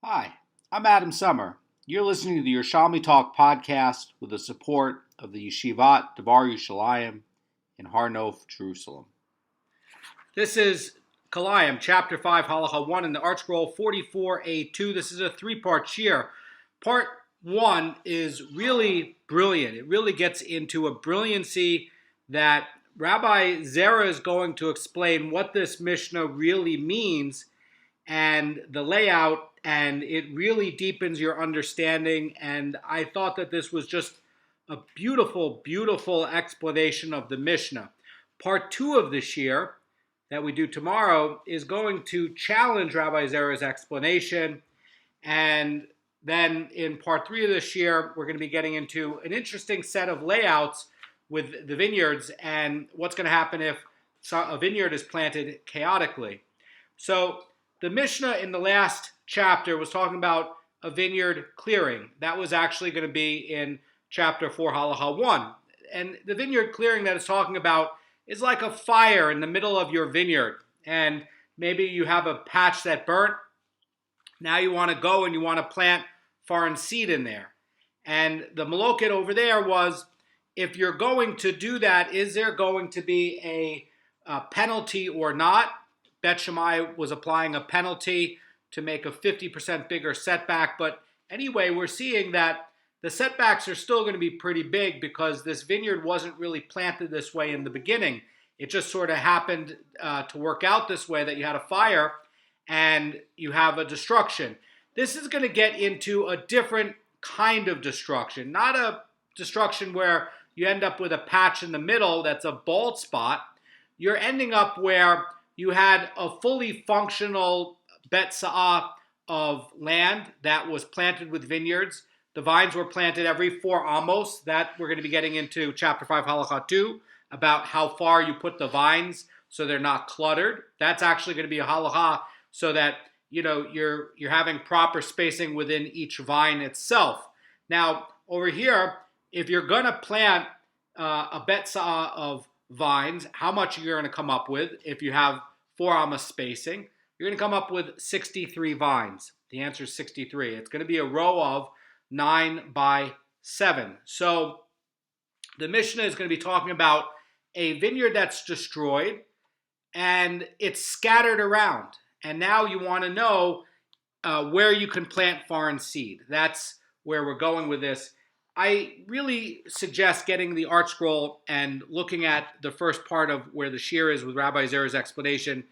Hi, I'm Adam Summer. You're listening to the Yerushalmi Talk podcast with the support of the Yeshivat Devar Yerushalayim in Har Nof, Jerusalem. This is Kilayim, Chapter 5, Halacha 1 in the Art Scroll 44a2. This is a three-part shiur. Part 1 is really brilliant. It really gets into a brilliancy that Rabbi Zera is going to explain what this Mishnah really means and the layout, and it really deepens your understanding. And I thought that this was just a beautiful, beautiful explanation of the Mishnah. Part 2 of the shiur that we do tomorrow is going to challenge Rabbi Zera's explanation. And then in part 3 of the shiur, we're going to be getting into an interesting set of layouts with the vineyards and what's going to happen if a vineyard is planted chaotically. So the Mishnah in the last chapter was talking about a vineyard clearing. That was actually going to be in chapter 4, Halacha 1. And the vineyard clearing that it's talking about is like a fire in the middle of your vineyard. And maybe you have a patch that burnt. Now you want to go and you want to plant foreign seed in there. And the maloket over there was, if you're going to do that, is there going to be a penalty or not? Bet Shammai was applying a penalty to make a 50% bigger setback. But anyway, we're seeing that the setbacks are still going to be pretty big because this vineyard wasn't really planted this way in the beginning. It just sort of happened to work out this way, that you had a fire and you have a destruction. This is going to get into a different kind of destruction, not a destruction where you end up with a patch in the middle that's a bald spot. You're ending up where you had a fully functional Beit Seah of land that was planted with vineyards. The vines were planted every 4 amos. That we're going to be getting into chapter 5, halacha 2, about how far you put the vines so they're not cluttered. That's actually going to be a halacha so that you're having proper spacing within each vine itself. Now, over here, if you're going to plant a Beit Seah of vines, how much you're going to come up with if you have 4 amos spacing? You're going to come up with 63 vines. The answer is 63. It's going to be a row of 9 by 7. So the Mishnah is going to be talking about a vineyard that's destroyed and it's scattered around. And now you want to know where you can plant foreign seed. That's where we're going with this. I really suggest getting the art scroll and looking at the first part of where the shiur is with Rabbi Zera's explanation,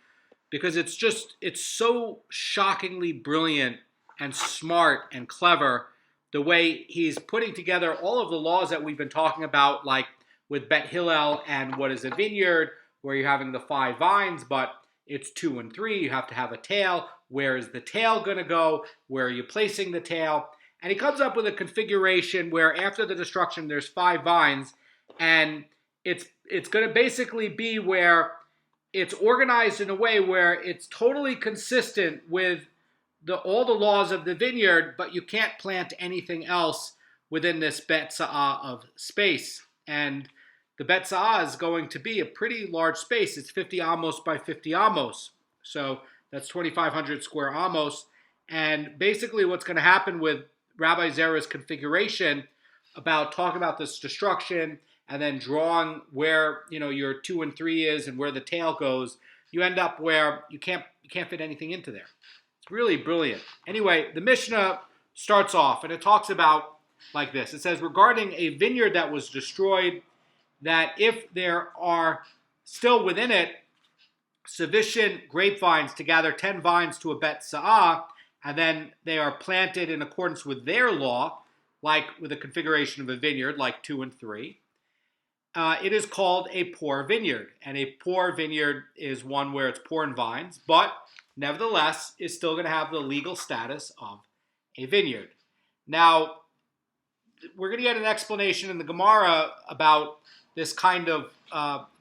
because it's so shockingly brilliant and smart and clever the way he's putting together all of the laws that we've been talking about, like with Bet Hillel and what is a vineyard, where you're having the 5 vines, but it's 2 and 3. You have to have a tail. Where is the tail going to go? Where are you placing the tail? And he comes up with a configuration where after the destruction, there's 5 vines, and it's going to basically be where it's organized in a way where it's totally consistent with all the laws of the vineyard, but you can't plant anything else within this Beit Seah of space. And the Beit Seah is going to be a pretty large space. It's 50 amos by 50 amos. So that's 2,500 square amos. And basically what's going to happen with Rabbi Zera's configuration about talking about this destruction and then drawing where your 2 and 3 is and where the tail goes, you end up where you can't fit anything into there. It's really brilliant. Anyway, the Mishnah starts off and it talks about like this. It says, regarding a vineyard that was destroyed, that if there are still within it sufficient grapevines to gather 10 vines to a Beit Seah, and then they are planted in accordance with their law, like with the configuration of a vineyard, like 2 and 3, it is called a poor vineyard. And a poor vineyard is one where it's poor in vines, but nevertheless is still going to have the legal status of a vineyard. Now, we're going to get an explanation in the Gemara about this kind of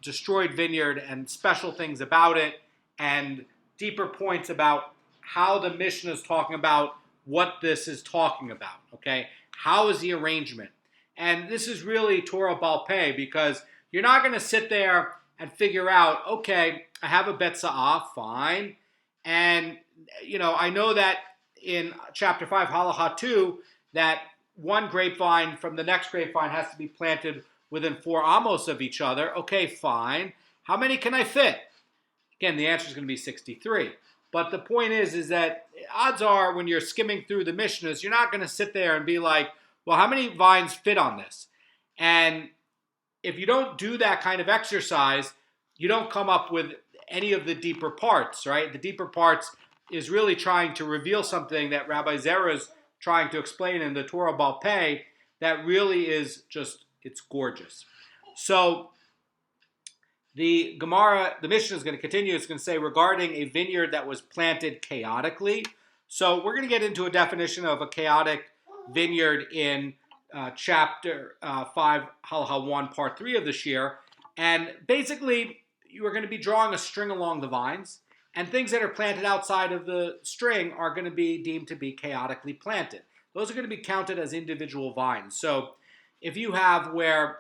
destroyed vineyard and special things about it, and deeper points about how the Mishnah is talking about what this is talking about, okay? How is the arrangement? And this is really Torah Baal Peh, because you're not going to sit there and figure out, okay, I have a Beit Seah, fine, and I know that in chapter 5, Halacha 2, that one grapevine from the next grapevine has to be planted within 4 amos of each other. Okay, fine. How many can I fit? Again, the answer is going to be 63. But the point is that odds are when you're skimming through the Mishnahs, you're not going to sit there and be like, well, how many vines fit on this? And if you don't do that kind of exercise, you don't come up with any of the deeper parts, right? The deeper parts is really trying to reveal something that Rabbi Zera is trying to explain in the Torah Baal Peh that really is just, it's gorgeous. So the Gemara, the Mishnah is going to continue. It's going to say regarding a vineyard that was planted chaotically. So we're going to get into a definition of a chaotic vineyard in chapter 5, Halacha 1, part 3 of the Shir. And basically, you are going to be drawing a string along the vines, and things that are planted outside of the string are going to be deemed to be chaotically planted. Those are going to be counted as individual vines. So if you have where,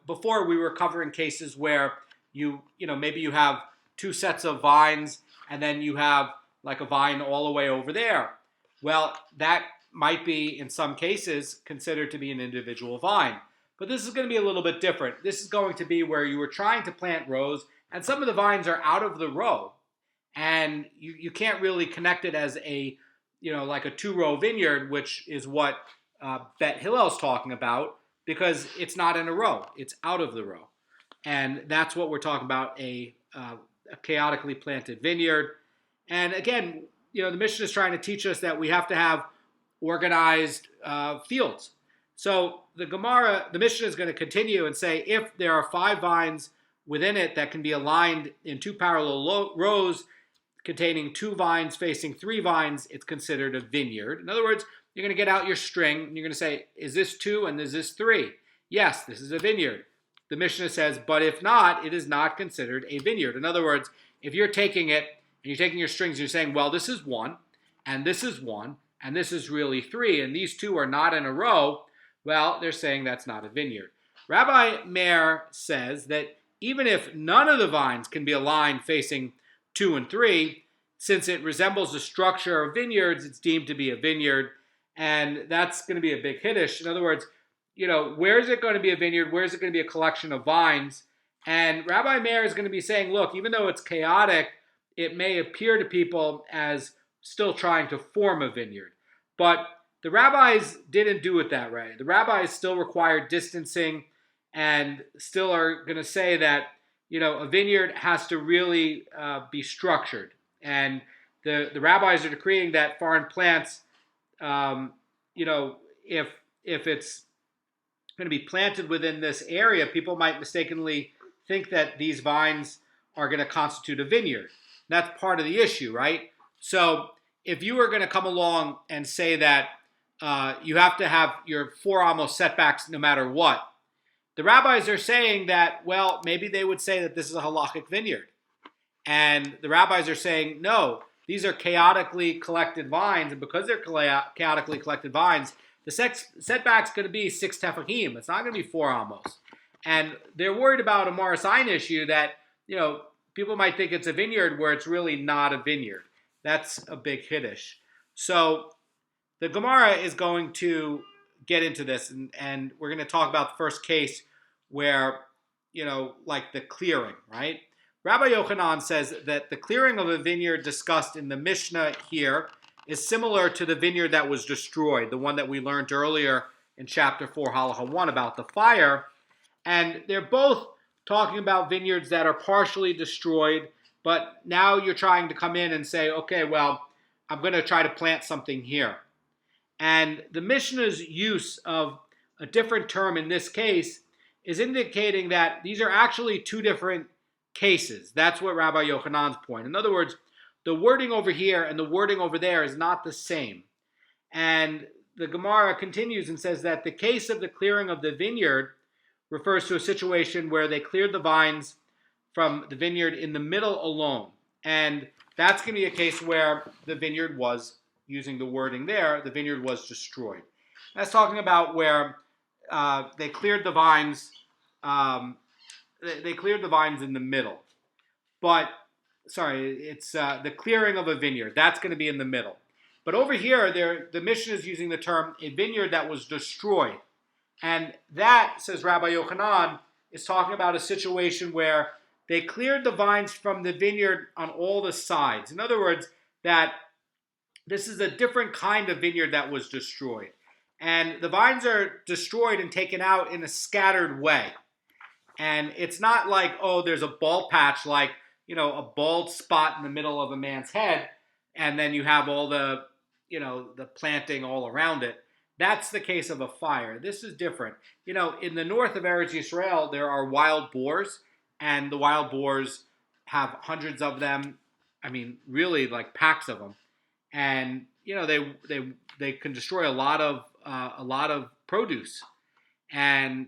before we were covering cases where maybe you have 2 sets of vines, and then you have like a vine all the way over there. Well, that might be, in some cases, considered to be an individual vine. But this is going to be a little bit different. This is going to be where you were trying to plant rows, and some of the vines are out of the row, and you can't really connect it as a, like a 2-row vineyard, which is what Bet Hillel's talking about, because it's not in a row. It's out of the row. And that's what we're talking about, a chaotically planted vineyard. And again, the Mishnah is trying to teach us that we have to have organized fields. So the Mishnah is going to continue and say if there are 5 vines within it that can be aligned in 2 parallel rows containing 2 vines facing 3 vines, it's considered a vineyard. In other words, you're going to get out your string and you're going to say, is this 2 and is this 3? Yes, this is a vineyard. The Mishnah says, but if not, it is not considered a vineyard. In other words, if you're taking it and you're taking your strings and you're saying, well, this is 1 and this is 1 and this is really 3 and these 2 are not in a row, well, they're saying that's not a vineyard. Rabbi Meir says that even if none of the vines can be aligned facing 2 and 3, since it resembles the structure of vineyards, it's deemed to be a vineyard, and that's going to be a big hiddush. In other words, where is it going to be a vineyard? Where is it going to be a collection of vines? And Rabbi Meir is going to be saying, look, even though it's chaotic, it may appear to people as still trying to form a vineyard. But the rabbis didn't do it that way. The rabbis still required distancing and still are going to say that, a vineyard has to really be structured. And the rabbis are decreeing that foreign plants, if it's going to be planted within this area, people might mistakenly think that these vines are going to constitute a vineyard. That's part of the issue, right? So if you were going to come along and say that you have to have your 4 amos setbacks no matter what, the rabbis are saying that, well, maybe they would say that this is a halachic vineyard. And the rabbis are saying, no, these are chaotically collected vines, and because they're chaotically collected vines, the setback's going to be 6 tefachim. It's not going to be 4 amos. And they're worried about a Maris Ein issue that, people might think it's a vineyard where it's really not a vineyard. That's a big hiddush. So the Gemara is going to get into this, and we're going to talk about the first case where, like the clearing, right? Rabbi Yochanan says that the clearing of a vineyard discussed in the Mishnah here is similar to the vineyard that was destroyed, the one that we learned earlier in chapter 4, Halacha 1, about the fire. And they're both talking about vineyards that are partially destroyed, but now you're trying to come in and say, okay, well, I'm going to try to plant something here. And the Mishnah's use of a different term in this case is indicating that these are actually 2 different cases. That's what Rabbi Yochanan's point. In other words, the wording over here and the wording over there is not the same. And the Gemara continues and says that the case of the clearing of the vineyard refers to a situation where they cleared the vines from the vineyard in the middle alone. And that's going to be a case where the vineyard was, using the wording there, the vineyard was destroyed. That's talking about where they cleared the vines. They cleared the vines in the middle. But, sorry, it's the clearing of a vineyard. That's going to be in the middle. But over here, the Mishnah is using the term a vineyard that was destroyed. And that, says Rabbi Yochanan, is talking about a situation where they cleared the vines from the vineyard on all the sides. In other words, that this is a different kind of vineyard that was destroyed. And the vines are destroyed and taken out in a scattered way. And it's not like, oh, there's a bald patch, like, a bald spot in the middle of a man's head, and then you have all the planting all around it. That's the case of a fire. This is different. In the north of Eretz Yisrael, there are wild boars, and the wild boars have hundreds of them. I mean, really, like packs of them. And they can destroy a lot of produce, and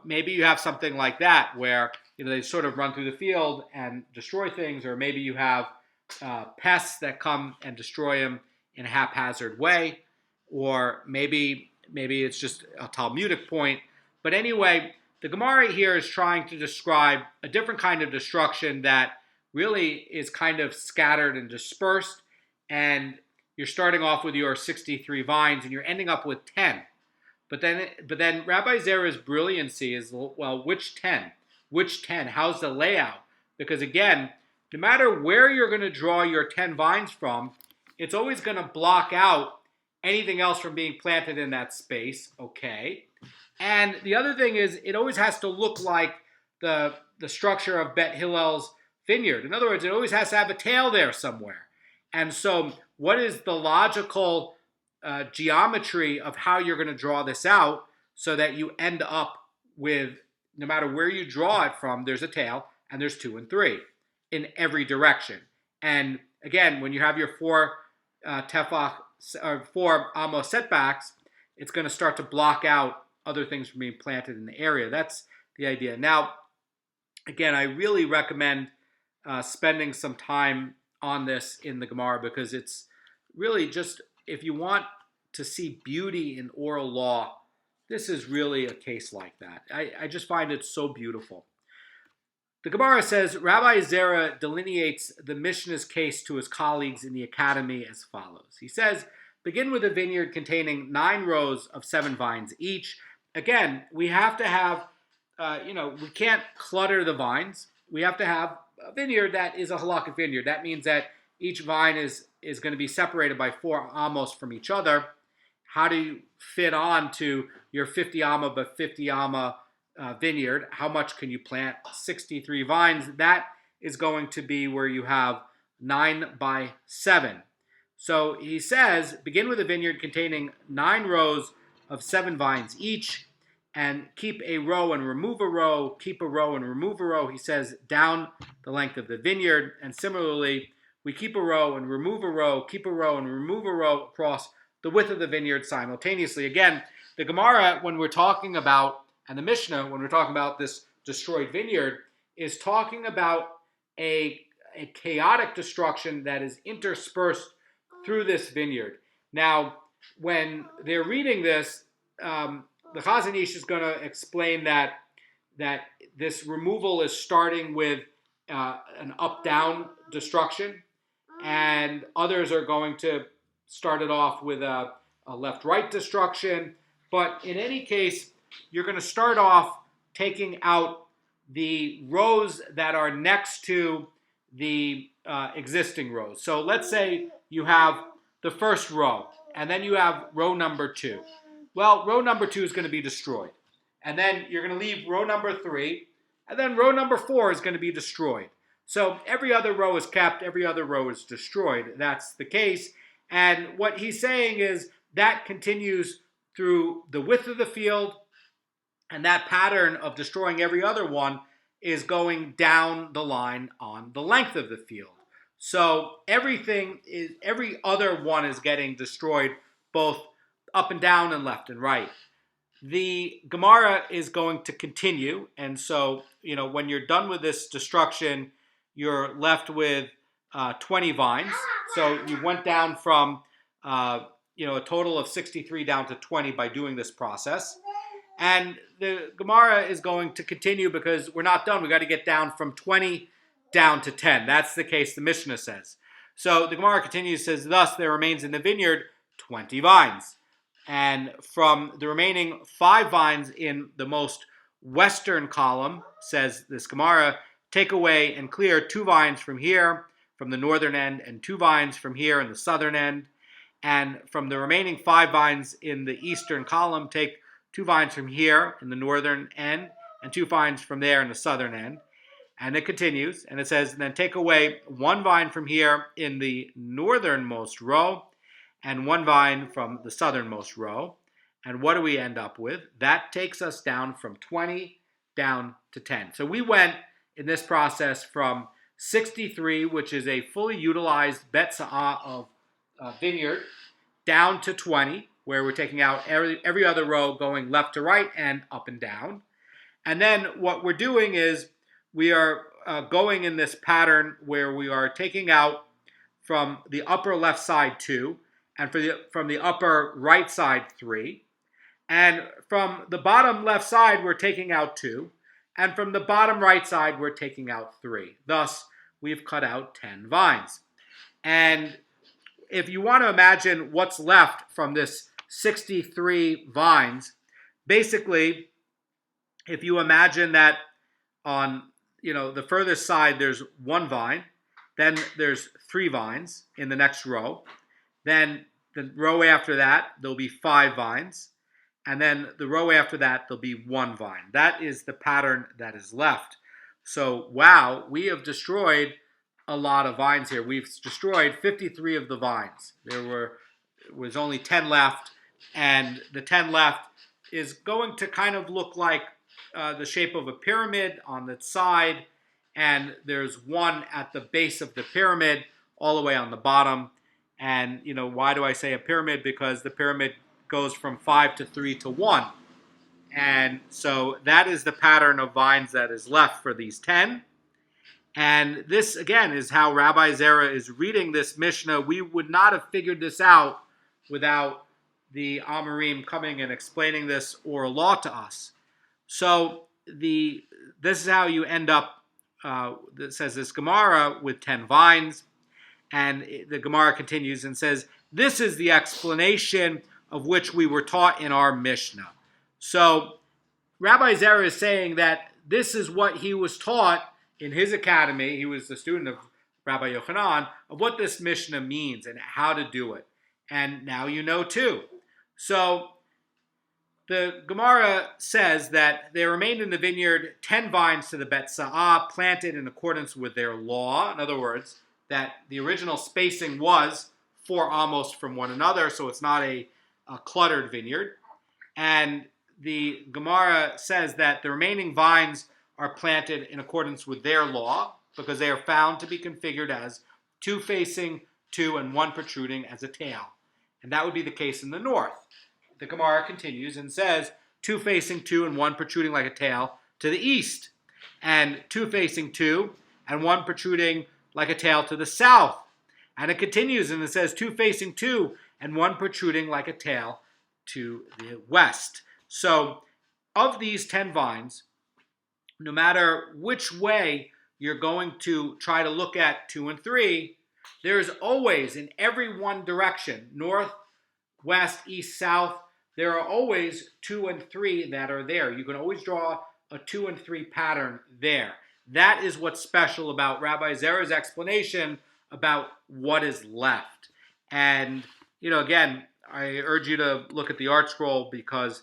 maybe you have something like that where they sort of run through the field and destroy things, or maybe you have pests that come and destroy them in a haphazard way, or maybe it's just a Talmudic point. But anyway, the Gemara here is trying to describe a different kind of destruction that really is kind of scattered and dispersed. And you're starting off with your 63 vines, and you're ending up with 10. But then Rabbi Zera's brilliancy is, well, which 10? Which 10? How's the layout? Because again, no matter where you're going to draw your 10 vines from, it's always going to block out anything else from being planted in that space, okay? And the other thing is, it always has to look like the structure of Bet Hillel's vineyard. In other words, it always has to have a tail there somewhere. And so what is the logical geometry of how you're going to draw this out so that you end up with, no matter where you draw it from, there's a tail, and there's 2 and 3 in every direction. And again, when you have your 4 tefach or 4 amos setbacks, it's going to start to block out other things from being planted in the area. That's the idea. Now, again, I really recommend spending some time on this in the Gemara, because it's really just, if you want to see beauty in oral law, this is really a case like that. I just find it so beautiful. The Gemara says, Rabbi Zera delineates the Mishnah's case to his colleagues in the academy as follows. He says, begin with a vineyard containing 9 rows of 7 vines each. Again, we have to have, we can't clutter the vines. We have to have a vineyard that is a halachic vineyard. That means that each vine is going to be separated by 4 amos from each other. How do you fit on to your 50 amma but 50 amma vineyard? How much can you plant? 63 vines. That is going to be where you have 9 by 7. So he says, begin with a vineyard containing 9 rows of 7 vines each, and keep a row and remove a row, keep a row and remove a row. He says down the length of the vineyard. And similarly, we keep a row and remove a row, keep a row and remove a row across the width of the vineyard simultaneously. Again, the Gemara, when we're talking about, and the Mishnah, when we're talking about this destroyed vineyard, is talking about a chaotic destruction that is interspersed through this vineyard. Now, when they're reading this, the Chazan Ish is going to explain that this removal is starting with an up-down destruction, and others are going to start it off with a left-right destruction. But in any case, you're going to start off taking out the rows that are next to the existing rows. So let's say you have the first row, and then you have row number 2. Well, row number 2 is going to be destroyed. And then you're going to leave row number 3, and then row number 4 is going to be destroyed. So every other row is kept, every other row is destroyed. That's the case. And what he's saying is that continues through the width of the field, and that pattern of destroying every other one is going down the line on the length of the field. So every other one is getting destroyed, both up and down and left and right. The Gemara is going to continue, and so when you're done with this destruction, you're left with 20 vines. So you went down from a total of 63 down to 20 by doing this process. And the Gemara is going to continue because we're not done. We got to get down from 20 down to 10. That's the case the Mishnah says. So the Gemara continues, says, thus there remains in the vineyard 20 vines. And from the remaining 5 vines in the most western column, says this Gemara, take away and clear 2 vines from here, from the northern end, and 2 vines from here in the southern end. And from the remaining 5 vines in the eastern column, take 2 vines from here in the northern end, and 2 vines from there in the southern end. And it continues, and it says, then take away 1 vine from here in the northernmost row, and 1 vine from the southernmost row. And what do we end up with? That takes us down from 20 down to 10. So we went in this process from 63, which is a fully utilized Beit Seah of vineyard, down to 20, where we're taking out every other row going left to right and up and down. And then what we're doing is we are going in this pattern where we are taking out from the upper left side 2, and from the upper right side 3. And from the bottom left side, we're taking out 2. And from the bottom right side, we're taking out 3. Thus, we've cut out 10 vines. And if you want to imagine what's left from this 63 vines, basically, if you imagine that on the furthest side there's 1 vine, then there's 3 vines in the next row, then the row after that there'll be 5 vines, and then the row after that there'll be 1 vine. That is the pattern that is left. So wow, we have destroyed a lot of vines here. We've destroyed 53 of the vines. There was only 10 left, and the 10 left is going to kind of look like the shape of a pyramid on the side, and there's 1 at the base of the pyramid all the way on the bottom. And why do I say a pyramid? Because the pyramid goes from 5 to 3 to 1. And so that is the pattern of vines that is left for these 10. And this, again, is how Rabbi Zera is reading this Mishnah. We would not have figured this out without the Amorim coming and explaining this oral law to us. So this is how you end up, it says this Gemara, with 10 vines. And the Gemara continues and says, this is the explanation of which we were taught in our Mishnah. So Rabbi Zera is saying that this is what he was taught in his academy. He was the student of Rabbi Yochanan, of what this Mishnah means and how to do it. And now you know too. So the Gemara says that there remained in the vineyard 10 vines to the Beit Seah, planted in accordance with their law. In other words, that the original spacing was 4 amos from one another, so it's not a cluttered vineyard. And the Gemara says that the remaining vines are planted in accordance with their law, because they are found to be configured as 2 facing 2 and 1 protruding as a tail. And that would be the case in the north. The Gemara continues and says 2 facing 2 and 1 protruding like a tail to the east, and 2 facing 2 and 1 protruding like a tail to the south. And it continues and it says 2 facing 2 and 1 protruding like a tail to the west. So of these 10 vines, no matter which way you're going to try to look at 2 and 3, there's always, in every one direction, north, west, east, south, there are always 2 and 3 that are there. You can always draw a 2 and 3 pattern there. That is what's special about Rabbi Zera's explanation about what is left. And, again, I urge you to look at the art scroll because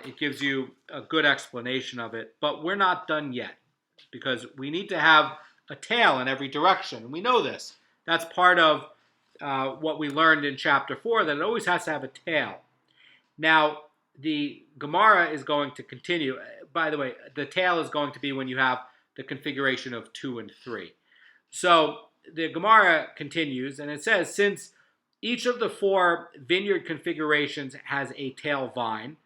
it gives you a good explanation of it. But we're not done yet because we need to have a tail in every direction. And we know this. That's part of what we learned in chapter 4, that it always has to have a tail. Now, the Gemara is going to continue. By the way, the tail is going to be when you have the configuration of 2 and 3. So the Gemara continues, and it says, since each of the 4 vineyard configurations has a tail vine,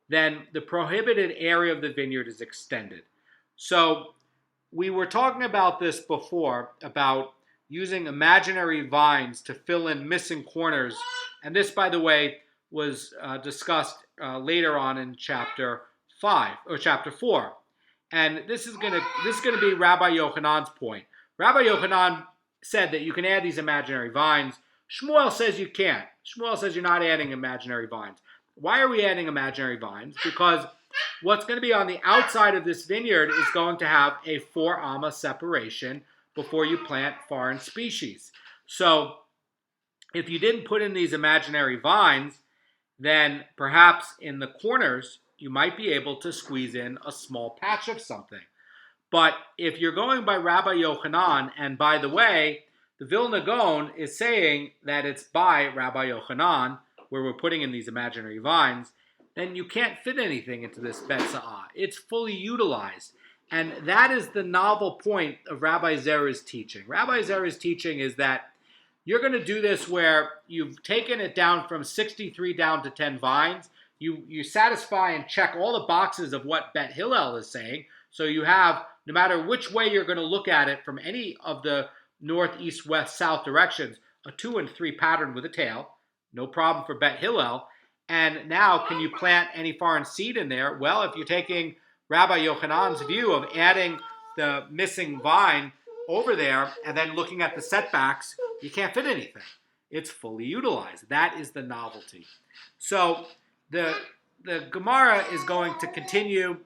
then the prohibited area of the vineyard is extended. So we were talking about this before, about using imaginary vines to fill in missing corners. And this, by the way, was discussed later on in chapter 5 or chapter 4. And this is going to be Rabbi Yochanan's point. Rabbi Yochanan said that you can add these imaginary vines. Shmuel says you can't. Shmuel says you're not adding imaginary vines. Why are we adding imaginary vines? Because what's going to be on the outside of this vineyard is going to have a 4 amma separation before you plant foreign species. So if you didn't put in these imaginary vines, then perhaps in the corners you might be able to squeeze in a small patch of something. But if you're going by Rabbi Yochanan, and by the way, the Vilna Goan is saying that it's by Rabbi Yochanan, where we're putting in these imaginary vines, then you can't fit anything into this Beit Seah. It's fully utilized. And that is the novel point of Rabbi Zera's teaching. Rabbi Zera's teaching is that you're going to do this where you've taken it down from 63 down to 10 vines. You satisfy and check all the boxes of what Bet Hillel is saying. So you have, no matter which way you're going to look at it from any of the north, east, west, south directions, a 2 and 3 pattern with a tail. No problem for Bet Hillel. And now, can you plant any foreign seed in there? Well, if you're taking Rabbi Yochanan's view of adding the missing vine over there and then looking at the setbacks, you can't fit anything. It's fully utilized. That is the novelty. So the Gemara is going to continue,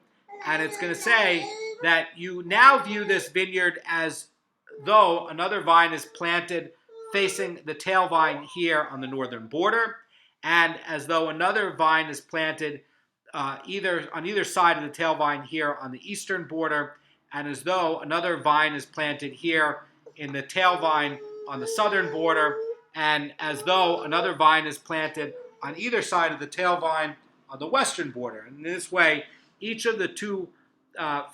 and it's going to say that you now view this vineyard as though another vine is planted facing the tail vine here on the northern border, and as though another vine is planted on either side of the tail vine here on the eastern border, and as though another vine is planted here in the tail vine on the southern border, and as though another vine is planted on either side of the tail vine on the western border. And in this way, each of the two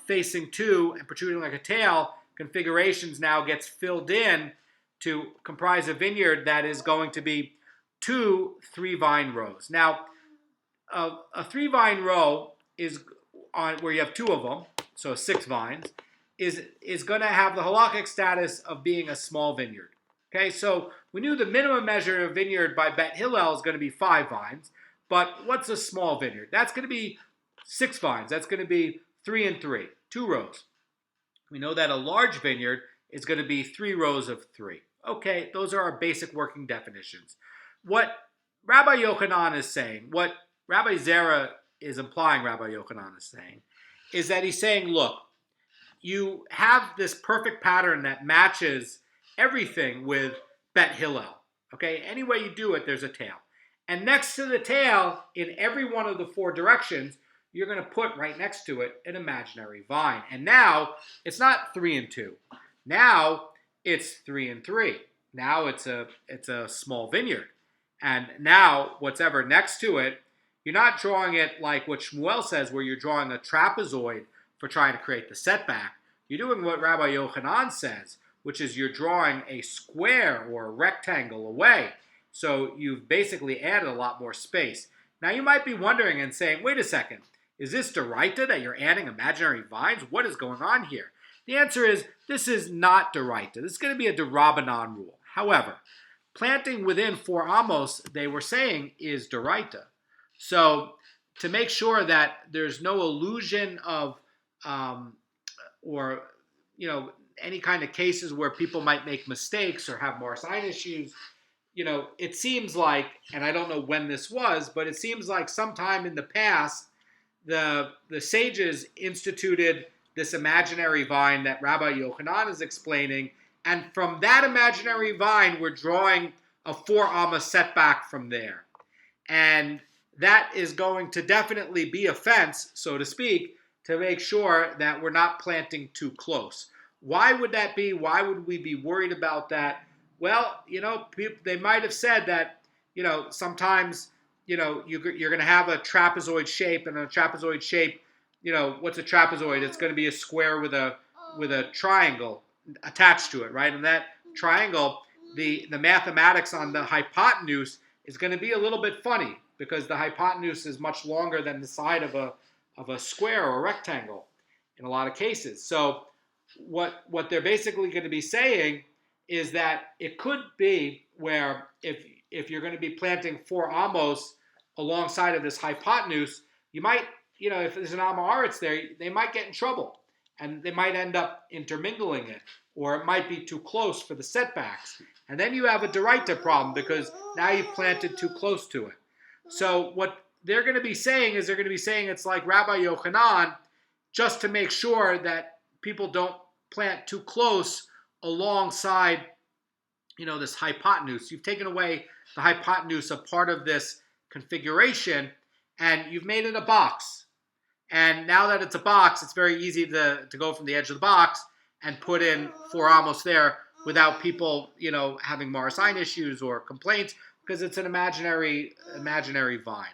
facing two and protruding like a tail configurations now gets filled in to comprise a vineyard that is going to be 2 3-vine rows. Now, a 3-vine row is on where you have 2 of them, so 6 vines, is going to have the halachic status of being a small vineyard. Okay, so we knew the minimum measure of vineyard by Bet Hillel is going to be 5 vines, but what's a small vineyard? That's going to be 6 vines. That's going to be 3 and 3, 2 rows. We know that a large vineyard is going to be 3 rows of 3. Okay, those are our basic working definitions. What Rabbi Yochanan is saying, what Rabbi Zera is implying Rabbi Yochanan is saying, is that he's saying, look, you have this perfect pattern that matches everything with Bet Hillel. Okay, any way you do it, there's a tail. And next to the tail, in every one of the 4 directions, you're going to put right next to it an imaginary vine. And now, it's not 3 and 2. Now, it's 3 and 3. Now it's a small vineyard. And now, what's ever next to it, you're not drawing it like what Shmuel says, where you're drawing a trapezoid for trying to create the setback. You're doing what Rabbi Yochanan says, which is you're drawing a square or a rectangle away. So you've basically added a lot more space. Now you might be wondering and saying, wait a second, is this Doraita that you're adding imaginary vines? What is going on here? The answer is, this is not Doraita. This is going to be a Derabanan rule. However, planting within 4 amos, they were saying, is Doraita. So to make sure that there's no illusion of, any kind of cases where people might make mistakes or have Morris-Ein issues, it seems like, and I don't know when this was, but it seems like sometime in the past, the sages instituted this imaginary vine that Rabbi Yochanan is explaining, and from that imaginary vine, we're drawing a 4 amma setback from there. And that is going to definitely be a fence, so to speak, to make sure that we're not planting too close. Why would that be? Why would we be worried about that? Well, they might have said that, sometimes, you're going to have a trapezoid shape, and a trapezoid shape, what's a trapezoid? It's going to be a square with a triangle attached to it, right? And that triangle, the mathematics on the hypotenuse is going to be a little bit funny, because the hypotenuse is much longer than the side of a square or a rectangle in a lot of cases. So what they're basically going to be saying is that it could be where if you're going to be planting 4 amos alongside of this hypotenuse, you might, if there's an amma aretz there, they might get in trouble, and they might end up intermingling it. or it might be too close for the setbacks. And then you have a deraita problem because now you've planted too close to it. So what they're going to be saying is it's like Rabbi Yochanan, just to make sure that people don't plant too close alongside, this hypotenuse. You've taken away the hypotenuse of part of this configuration, and you've made it a box. And now that it's a box, it's very easy to go from the edge of the box and put in 4 amos there without people, having Marasign issues or complaints, because it's an imaginary vine.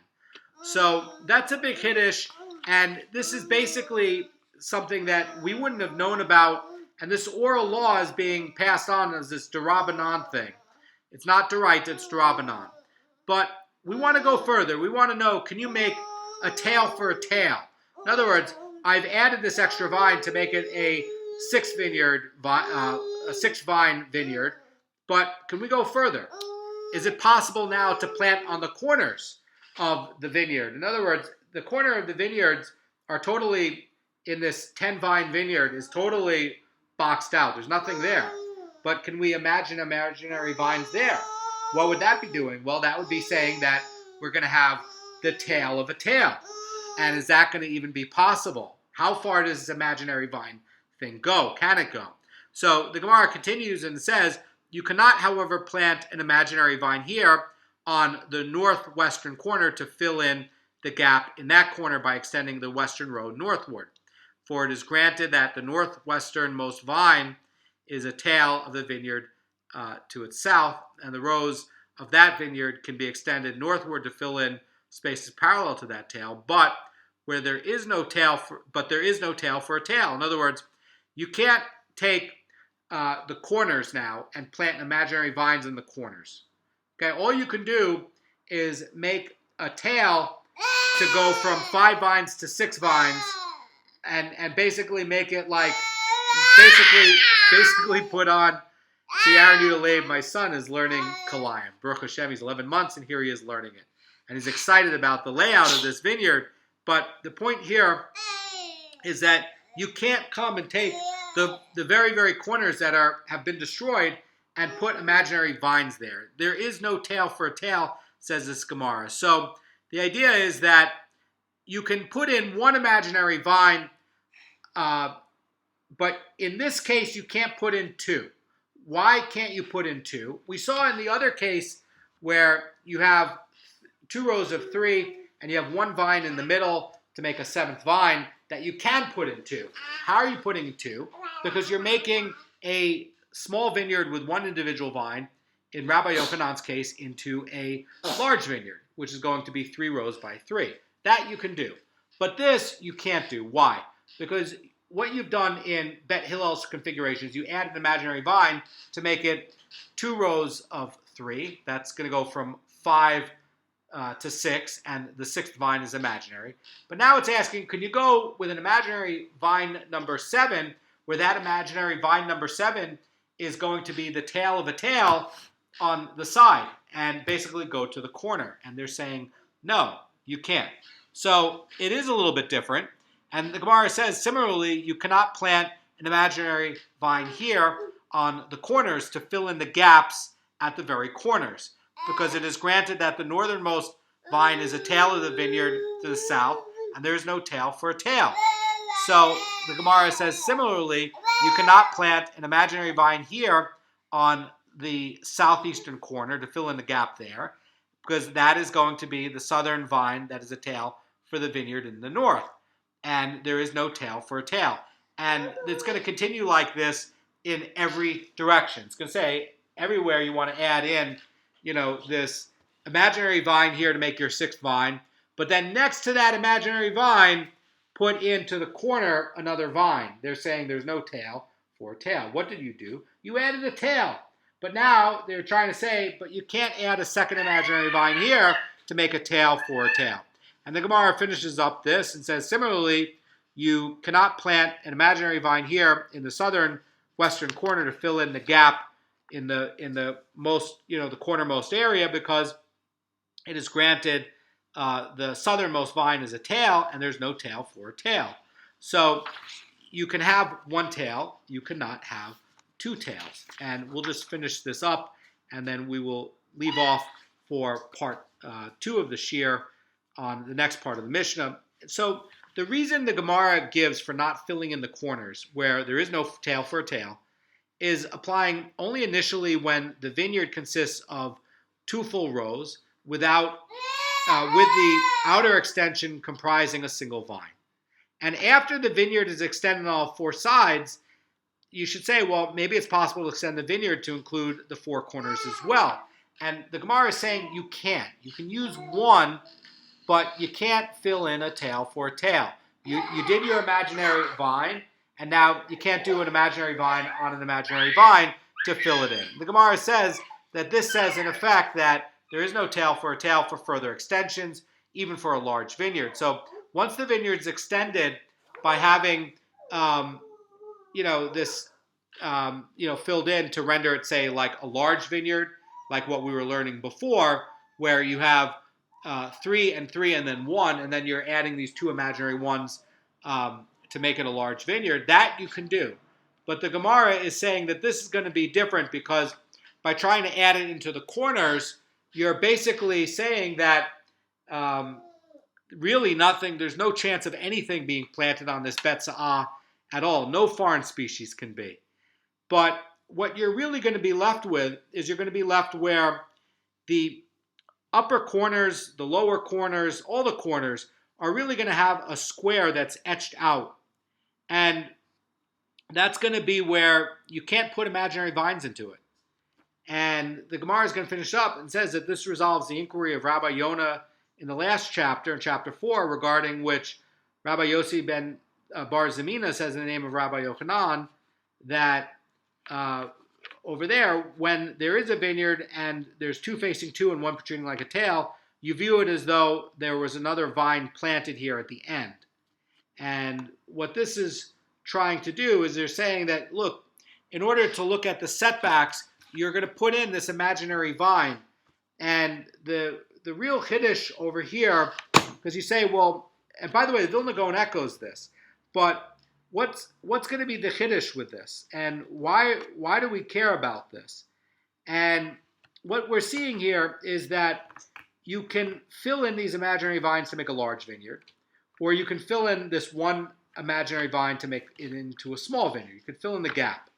So that's a big hiddush, and this is basically something that we wouldn't have known about, and this oral law is being passed on as this derabanan thing. It's not deraita, it's derabanan. But we want to go further. We want to know, can you make a tail for a tail? In other words, I've added this extra vine to make it a 6-vine vineyard, but can we go further? Is it possible now to plant on the corners of the vineyard? In other words, the corner of the vineyards are totally, in this 10-vine vineyard, is totally boxed out. There's nothing there. But can we imagine imaginary vines there? What would that be doing? Well, that would be saying that we're going to have the tail of a tail. And is that going to even be possible? How far does this imaginary vine thing go? Can it go? So the Gemara continues and says, you cannot, however, plant an imaginary vine here on the northwestern corner to fill in the gap in that corner by extending the western road northward. For it is granted that the northwesternmost vine is a tail of the vineyard to its south, and the rows of that vineyard can be extended northward to fill in spaces parallel to that tail, but there is no tail for a tail. In other words, you can't take the corners now and plant imaginary vines in the corners. Okay, all you can do is make a tail to go from 5 vines to 6 vines, and basically make it like basically put on. See, Aaron Udalev, my son, is learning Kilayim. Baruch Hashem, he's 11 months, and here he is learning it. And he's excited about the layout of this vineyard. But the point here is that you can't come and take the very, very corners that have been destroyed and put imaginary vines there. There is no tail for a tail, says this Gemara. So the idea is that you can put in one imaginary vine, but in this case, you can't put in 2. Why can't you put in 2? We saw in the other case where you have 2 rows of 3 and you have 1 vine in the middle to make a 7th vine that you can put in 2. How are you putting in 2? Because you're making a small vineyard with 1 individual vine, in Rabbi Yochanan's case, into a large vineyard, which is going to be 3 rows by 3. That you can do. But this you can't do. Why? Because what you've done in Bet Hillel's configurations, you add an imaginary vine to make it 2 rows of 3. That's going to go from 5 to 6, and the 6th vine is imaginary. But now it's asking, can you go with an imaginary vine number 7, where that imaginary vine number 7 is going to be the tail of a tail on the side, and basically go to the corner? And they're saying, no, you can't. So it is a little bit different. And the Gemara says, similarly, you cannot plant an imaginary vine here on the corners to fill in the gaps at the very corners, because it is granted that the northernmost vine is a tail of the vineyard to the south, and there is no tail for a tail. So the Gemara says, similarly, you cannot plant an imaginary vine here on the southeastern corner to fill in the gap there, because that is going to be the southern vine that is a tail for the vineyard in the north. And there is no tail for a tail. And it's going to continue like this in every direction. It's going to say everywhere you want to add in, this imaginary vine here to make your 6th vine. But then next to that imaginary vine, put into the corner another vine. They're saying there's no tail for a tail. What did you do? You added a tail. But now they're trying to say, but you can't add a second imaginary vine here to make a tail for a tail. And the Gemara finishes up this and says, similarly, you cannot plant an imaginary vine here in the southern western corner to fill in the gap in the most, the cornermost area, because it is granted the southernmost vine is a tail, and there's no tail for a tail. So you can have 1 tail, you cannot have two tails. And we'll just finish this up, and then we will leave off for part 2 of the shear on the next part of the Mishnah. So the reason the Gemara gives for not filling in the corners where there is no tail for a tail is applying only initially when the vineyard consists of 2 full rows with the outer extension comprising a single vine. And after the vineyard is extended on all 4 sides, you should say, well, maybe it's possible to extend the vineyard to include the 4 corners as well. And the Gemara is saying you can't. You can use one, but you can't fill in a tail for a tail. You did your imaginary vine, and now you can't do an imaginary vine on an imaginary vine to fill it in. The Gemara says that this says, in effect, that there is no tail for a tail for further extensions, even for a large vineyard. So once the vineyard is extended by having, this, filled in to render it, say, like a large vineyard, like what we were learning before, where you have 3 and 3 and then 1, and then you're adding these 2 imaginary ones to make it a large vineyard, that you can do. But the Gemara is saying that this is going to be different because by trying to add it into the corners, you're basically saying that really nothing, there's no chance of anything being planted on this Beit Seah at all. No foreign species can be. But what you're really going to be left with is you're going to be left where the upper corners, the lower corners, all the corners are really going to have a square that's etched out. And that's going to be where you can't put imaginary vines into it. And the Gemara is going to finish up and says that this resolves the inquiry of Rabbi Yonah in the last chapter, in chapter 4, regarding which Rabbi Yossi ben Bar Zemina says in the name of Rabbi Yochanan that over there, when there is a vineyard and there's 2 facing 2 and 1 protruding like a tail, you view it as though there was another vine planted here at the end. And what this is trying to do is they're saying that, look, in order to look at the setbacks, you're going to put in this imaginary vine. And the real chiddush over here, because you say, well, and by the way, the Vilna Goan echoes this, but what's going to be the chiddush with this? And why do we care about this? And what we're seeing here is that you can fill in these imaginary vines to make a large vineyard, or you can fill in this one imaginary vine to make it into a small vineyard. You can fill in the gap.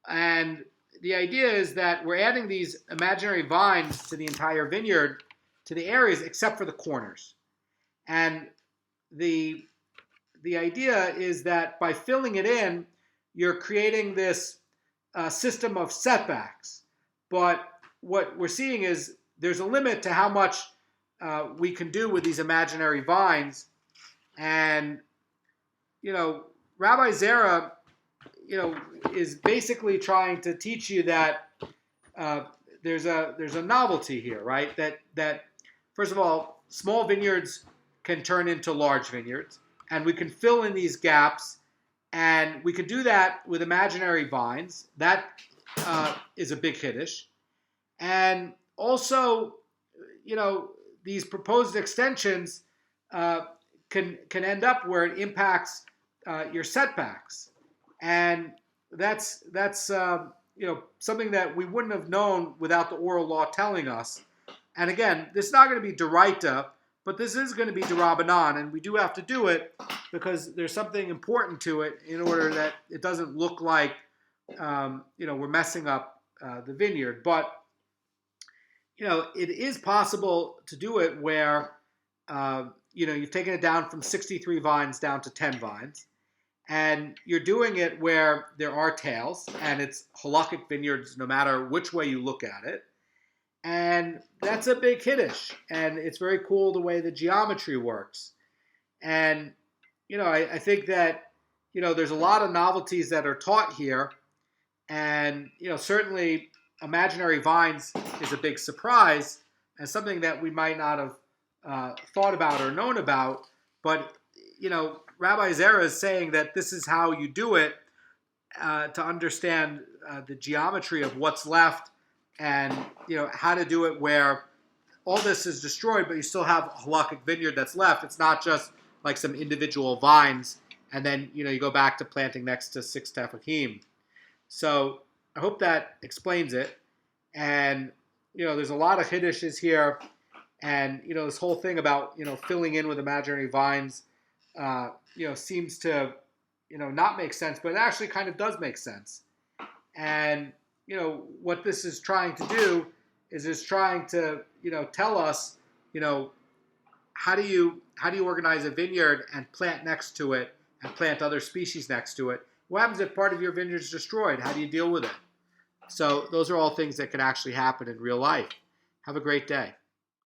And the idea is that we're adding these imaginary vines to the entire vineyard, to the areas except for the corners. And the idea is that by filling it in, you're creating this system of setbacks. But what we're seeing is there's a limit to how much we can do with these imaginary vines. And, Rabbi Zera, is basically trying to teach you that there's a novelty here, right? That first of all, small vineyards can turn into large vineyards, and we can fill in these gaps, and we can do that with imaginary vines. That is a big chiddush. And also, these proposed extensions can end up where it impacts your setbacks. And that's something that we wouldn't have known without the oral law telling us. And again, this is not going to be deraita, but this is going to be derabanan, and we do have to do it because there's something important to it in order that it doesn't look like we're messing up the vineyard. But it is possible to do it where you've taken it down from 63 vines down to 10 vines. And you're doing it where there are tails, and it's halachic vineyards no matter which way you look at it. And that's a big kiddush. And it's very cool the way the geometry works. And, I think that, there's a lot of novelties that are taught here. And, certainly imaginary vines is a big surprise and something that we might not have thought about or known about. But, Rabbi Zera is saying that this is how you do it to understand the geometry of what's left and, how to do it where all this is destroyed, but you still have a halachic vineyard that's left. It's not just like some individual vines, and then, you go back to planting next to 6 tefachim. So I hope that explains it. And, there's a lot of hiddushes here. And, this whole thing about, filling in with imaginary vines, seems to, not make sense, but it actually kind of does make sense. And, what this is trying to do is it's trying to, tell us, how do you organize a vineyard and plant next to it and plant other species next to it? What happens if part of your vineyard is destroyed? How do you deal with it? So those are all things that can actually happen in real life. Have a great day.